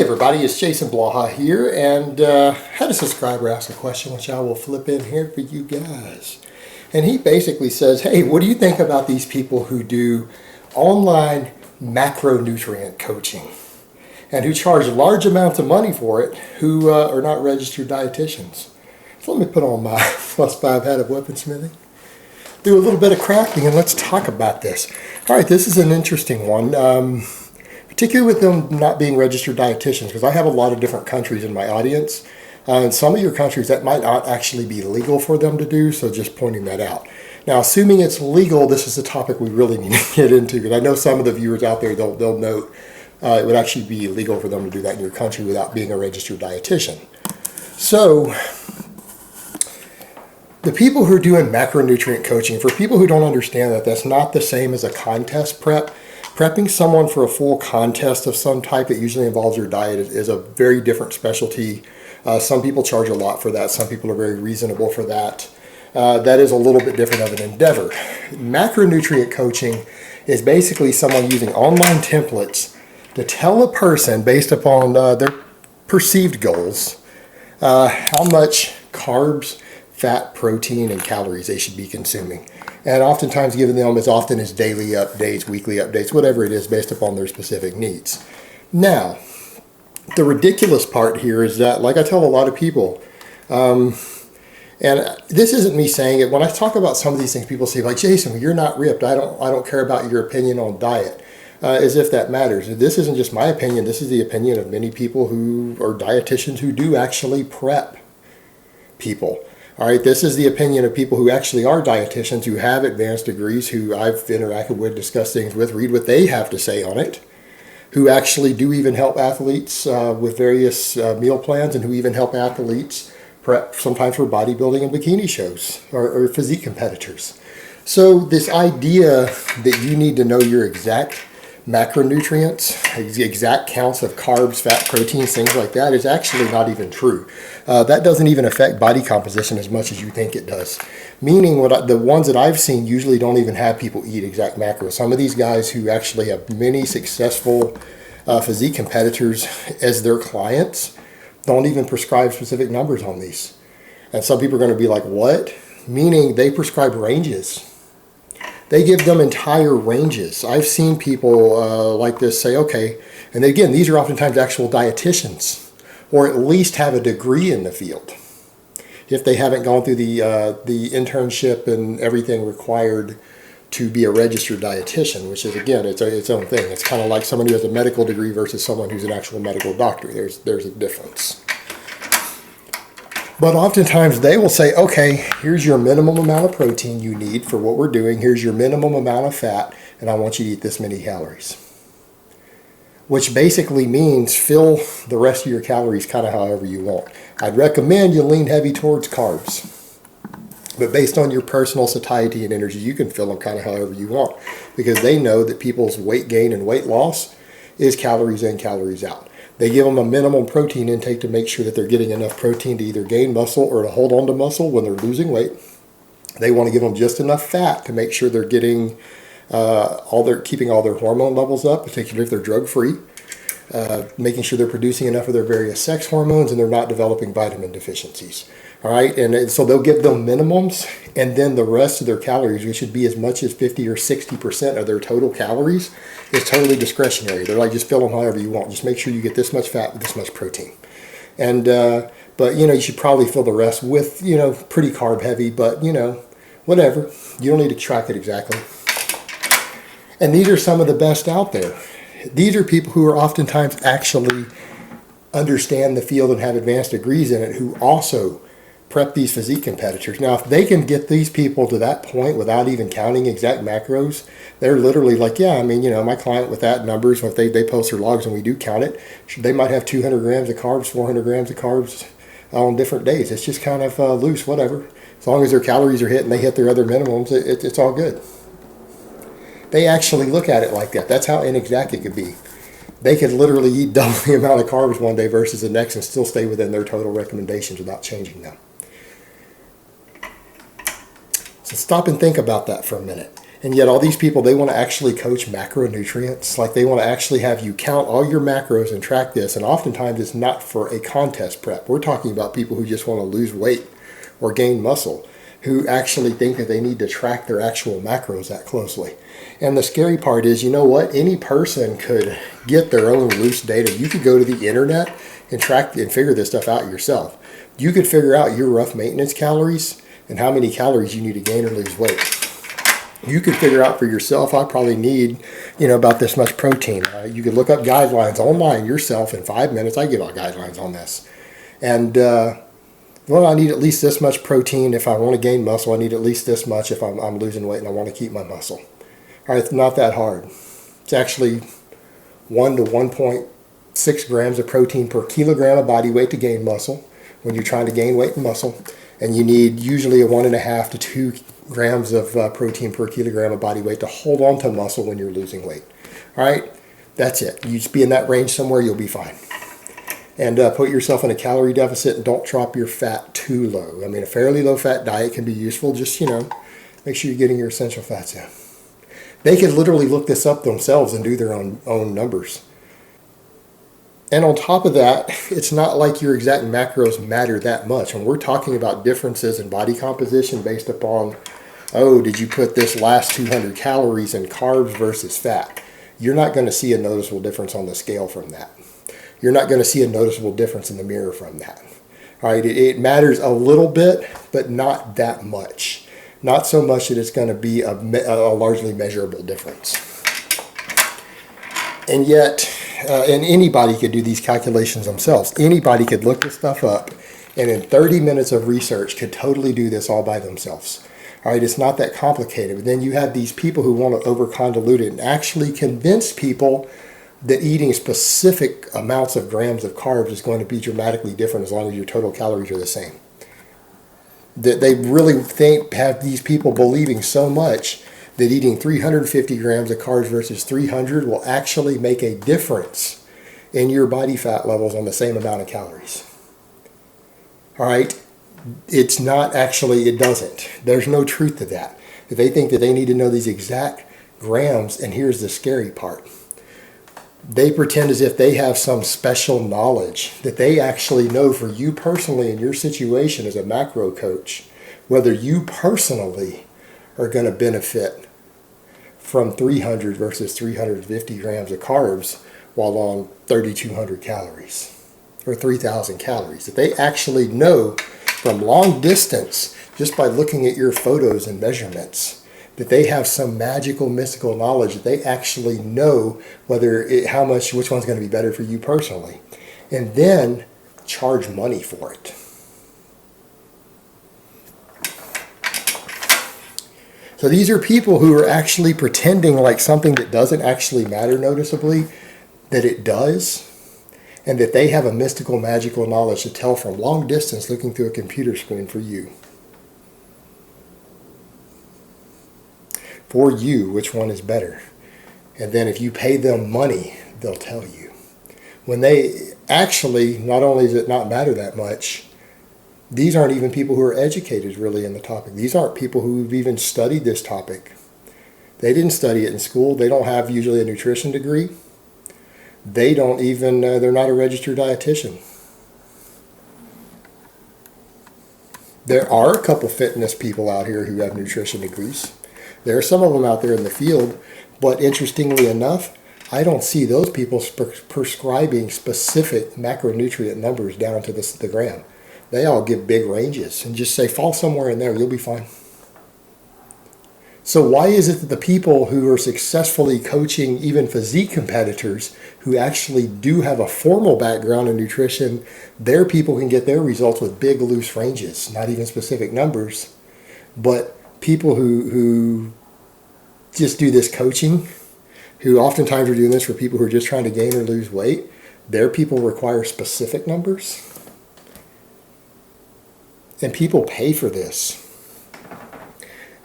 everybody, it's Jason Blaha here, and had a subscriber ask a question which I will flip in here for you guys. And he basically says, hey, what do you think about these people who do online macronutrient coaching and who charge large amounts of money for it, who are not registered dietitians? So let me put on my +5 hat of weaponsmithing, do a little bit of crafting, and let's talk about this. All right, this is an interesting one. Particularly with them not being registered dietitians, because I have a lot of different countries in my audience. In some of your countries, that might not actually be legal for them to do, so just pointing that out. Now, assuming it's legal, this is a topic we really need to get into, because I know some of the viewers out there, they'll note it would actually be illegal for them to do that in your country without being a registered dietitian. So, the people who are doing macronutrient coaching, for people who don't understand that that's not the same as a contest prep, prepping someone for a full contest of some type that usually involves your diet is a very different specialty. Some people charge a lot for that. Some people are very reasonable for that. That is a little bit different of an endeavor. Macronutrient coaching is basically someone using online templates to tell a person, based upon their perceived goals, how much carbs, fat, protein, and calories they should be consuming. And oftentimes giving them as often as daily updates, weekly updates, whatever it is based upon their specific needs. Now, the ridiculous part here is that, like I tell a lot of people, and this isn't me saying it, when I talk about some of these things, people say, like, Jason, you're not ripped. I don't care about your opinion on diet, as if that matters. This isn't just my opinion. This is the opinion of many people who are dietitians who do actually prep people. All right, this is the opinion of people who actually are dietitians, who have advanced degrees, who I've interacted with, discussed things with, read what they have to say on it, who actually do even help athletes with various meal plans, and who even help athletes prep sometimes for bodybuilding and bikini shows or physique competitors. So this idea that you need to know your exact macronutrients, exact counts of carbs, fat, proteins, things like that is actually not even true. That doesn't even affect body composition as much as you think it does. Meaning the ones that I've seen usually don't even have people eat exact macros. Some of these guys who actually have many successful physique competitors as their clients don't even prescribe specific numbers on these. And some people are going to be like, what? Meaning they prescribe ranges. They give them entire ranges. I've seen people like this say, okay, and again, these are oftentimes actual dietitians, or at least have a degree in the field, if they haven't gone through the internship and everything required to be a registered dietitian, which is, again, it's its own thing. It's kind of like someone who has a medical degree versus someone who's an actual medical doctor. There's a difference. But oftentimes they will say, okay, here's your minimum amount of protein you need for what we're doing. Here's your minimum amount of fat, and I want you to eat this many calories. Which basically means fill the rest of your calories kind of however you want. I'd recommend you lean heavy towards carbs. But based on your personal satiety and energy, you can fill them kind of however you want. Because they know that people's weight gain and weight loss is calories in, calories out. They give them a minimum protein intake to make sure that they're getting enough protein to either gain muscle or to hold on to muscle when they're losing weight. They want to give them just enough fat to make sure they're getting keeping all their hormone levels up, particularly if they're drug-free. Making sure they're producing enough of their various sex hormones and they're not developing vitamin deficiencies. All right, and so they'll give them minimums, and then the rest of their calories, which should be as much as 50 or 60% of their total calories, is totally discretionary. They're like, just fill them however you want. Just make sure you get this much fat with this much protein. And but you should probably fill the rest with pretty carb heavy, but whatever. You don't need to track it exactly. And these are some of the best out there. These are people who are oftentimes actually understand the field and have advanced degrees in it, who also prep these physique competitors. Now, if they can get these people to that point without even counting exact macros, they're literally like, yeah, I mean, my client with that numbers, if they post their logs and we do count it, they might have 200 grams of carbs, 400 grams of carbs on different days. It's just kind of loose, whatever. As long as their calories are hit and they hit their other minimums, it's all good. They actually look at it like that. That's how inexact it could be. They could literally eat double the amount of carbs one day versus the next and still stay within their total recommendations without changing them. So stop and think about that for a minute. And yet all these people, they want to actually coach macronutrients. Like they want to actually have you count all your macros and track this. And oftentimes it's not for a contest prep. We're talking about people who just want to lose weight or gain muscle, who actually think that they need to track their actual macros that closely. And the scary part is, you know what? Any person could get their own loose data. You could go to the internet and track and figure this stuff out yourself. You could figure out your rough maintenance calories and how many calories you need to gain or lose weight. You could figure out for yourself, I probably need, about this much protein. You could look up guidelines online yourself in 5 minutes. I give out guidelines on this. And, I need at least this much protein. If I want to gain muscle, I need at least this much if I'm losing weight and I want to keep my muscle. All right, it's not that hard. It's actually 1 to 1.6 grams of protein per kilogram of body weight to gain muscle when you're trying to gain weight and muscle. And you need usually a 1.5 to 2 grams of protein per kilogram of body weight to hold on to muscle when you're losing weight. All right, that's it. You just be in that range somewhere, you'll be fine. And put yourself in a calorie deficit and don't drop your fat too low. I mean, a fairly low fat diet can be useful. Just, make sure you're getting your essential fats in. They could literally look this up themselves and do their own numbers. And on top of that, it's not like your exact macros matter that much. When we're talking about differences in body composition based upon, did you put this last 200 calories in carbs versus fat? You're not going to see a noticeable difference on the scale from that. You're not going to see a noticeable difference in the mirror from that. All right, it matters a little bit, but not that much. Not so much that it's going to be a largely measurable difference. And yet, and anybody could do these calculations themselves. Anybody could look this stuff up, and in 30 minutes of research could totally do this all by themselves. All right, it's not that complicated. But then you have these people who want to over-convolute it and actually convince people that eating specific amounts of grams of carbs is going to be dramatically different as long as your total calories are the same. That they really have these people believing so much that eating 350 grams of carbs versus 300 will actually make a difference in your body fat levels on the same amount of calories. All right? It's not actually, it doesn't. There's no truth to that. They think that they need to know these exact grams, and here's the scary part. They pretend as if they have some special knowledge that they actually know for you personally in your situation as a macro coach, whether you personally are going to benefit from 300 versus 350 grams of carbs while on 3,200 calories or 3,000 calories. That they actually know from long distance just by looking at your photos and measurements that they have some magical, mystical knowledge that they actually know which one's going to be better for you personally, and then charge money for it. So these are people who are actually pretending like something that doesn't actually matter noticeably, that it does, and that they have a mystical, magical knowledge to tell from long distance looking through a computer screen for you. For you, which one is better. And then if you pay them money, they'll tell you. When they actually, not only does it not matter that much, these aren't even people who are educated really in the topic. These aren't people who've even studied this topic. They didn't study it in school. They don't have usually a nutrition degree. They don't even, they're not a registered dietitian. There are a couple fitness people out here who have nutrition degrees. There are some of them out there in the field, but interestingly enough, I don't see those people prescribing specific macronutrient numbers down to the gram. They all give big ranges and just say, fall somewhere in there, you'll be fine. So why is it that the people who are successfully coaching even physique competitors who actually do have a formal background in nutrition, their people can get their results with big loose ranges, not even specific numbers, but people who just do this coaching, who oftentimes are doing this for people who are just trying to gain or lose weight, their people require specific numbers. And people pay for this.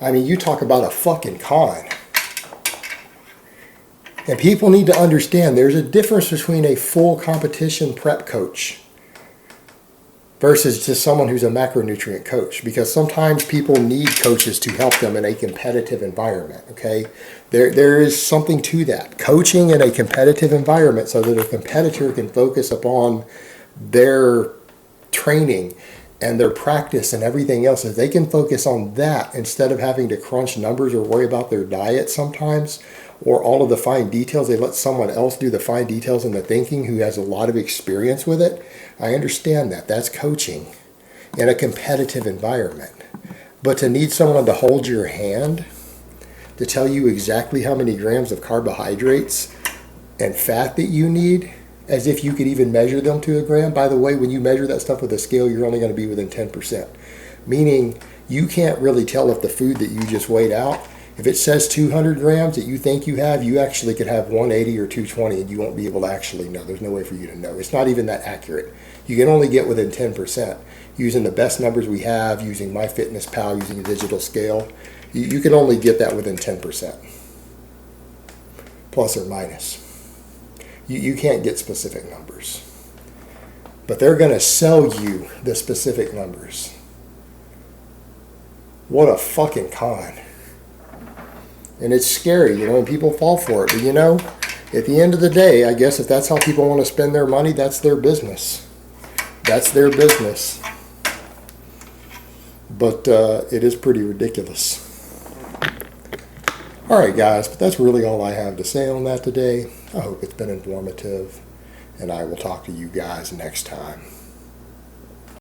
I mean, you talk about a fucking con. And people need to understand there's a difference between a full competition prep coach versus just someone who's a macronutrient coach, because sometimes people need coaches to help them in a competitive environment, okay? There is something to that. Coaching in a competitive environment so that a competitor can focus upon their training and their practice and everything else, is they can focus on that instead of having to crunch numbers or worry about their diet sometimes, or all of the fine details. They let someone else do the fine details and the thinking who has a lot of experience with it. I understand that. That's coaching in a competitive environment. But to need someone to hold your hand, to tell you exactly how many grams of carbohydrates and fat that you need, as if you could even measure them to a gram. By the way, when you measure that stuff with a scale, you're only going to be within 10%. Meaning you can't really tell if the food that you just weighed out, if it says 200 grams that you think you have, you actually could have 180 or 220 and you won't be able to actually know. There's no way for you to know. It's not even that accurate. You can only get within 10% using the best numbers we have, using MyFitnessPal, using a digital scale. You can only get that within 10%, plus or minus. You can't get specific numbers. But they're going to sell you the specific numbers. What a fucking con. And it's scary, and people fall for it. But at the end of the day, I guess if that's how people want to spend their money, that's their business. That's their business. But it is pretty ridiculous. All right, guys, but that's really all I have to say on that today. I hope it's been informative, and I will talk to you guys next time.